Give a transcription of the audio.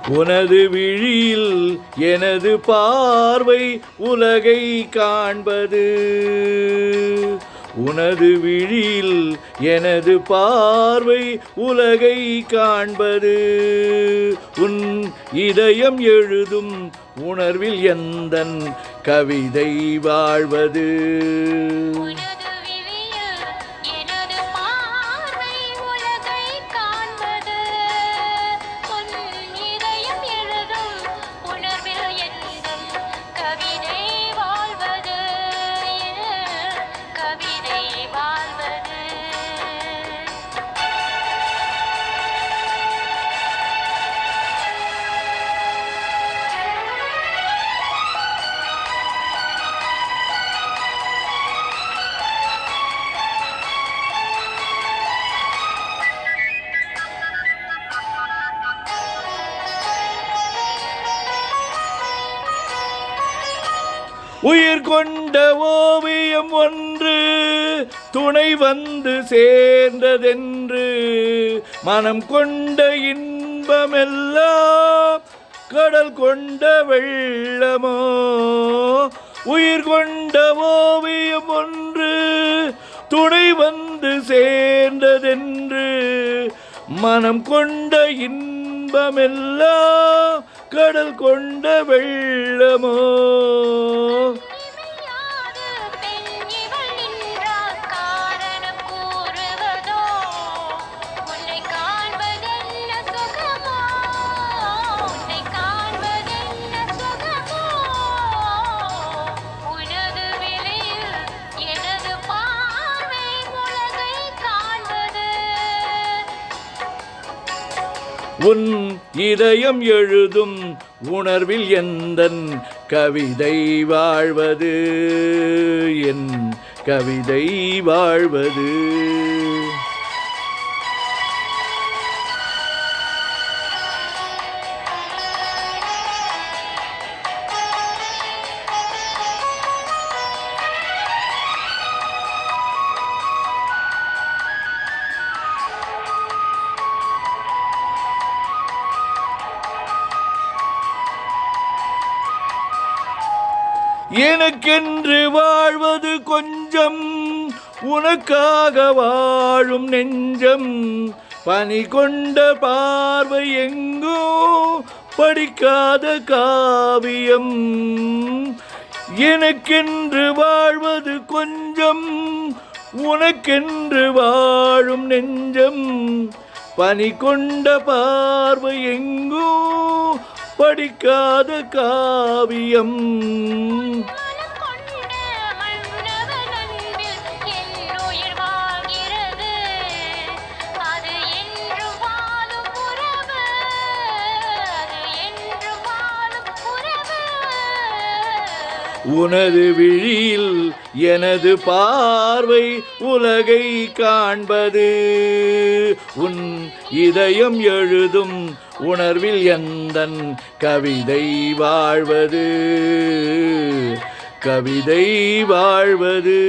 உனது விழியில் எனது பார்வை உலகை காண்பது. உனது விழியில் எனது பார்வை உலகை காண்பது. உன் இதயம் எழுதும் உணர்வில் எந்தன் கவிதை வாழ்வது. உயிர் கொண்ட ஓவியம் ஒன்று துணை வந்து சேர்ந்ததென்று மனம் கொண்ட இன்பமெல்லாம் கடல் கொண்ட வெள்ளமோ. உயிர் கொண்ட ஓவியம் ஒன்று துணை வந்து சேர்ந்ததென்று மனம் கொண்ட இன்பமெல்லாம் கடல் கொண்ட வெள்ளமோ. உன் இதயம் எழுதும் உணர்வில் எந்தன் கவிதை வாழ்வது. என் கவிதை வாழ்வது. எனக்கென்று வாழ்வது கொஞ்சம், உனக்காக வாழும் நெஞ்சம். பனி கொண்ட பார்வை எங்கோ படிக்காத காவியம். எனக்கென்று வாழ்வது கொஞ்சம், உனக்கென்று வாழும் நெஞ்சம். பனி கொண்ட பார்வை எங்கோ படிக்காத காவியம். உனது விழியில் எனது பார்வை உலகை காண்பது. உன் இதயம் எழுதும் உணர்வில் எந்தன் கவிதை வாழ்வது. கவிதை வாழ்வது.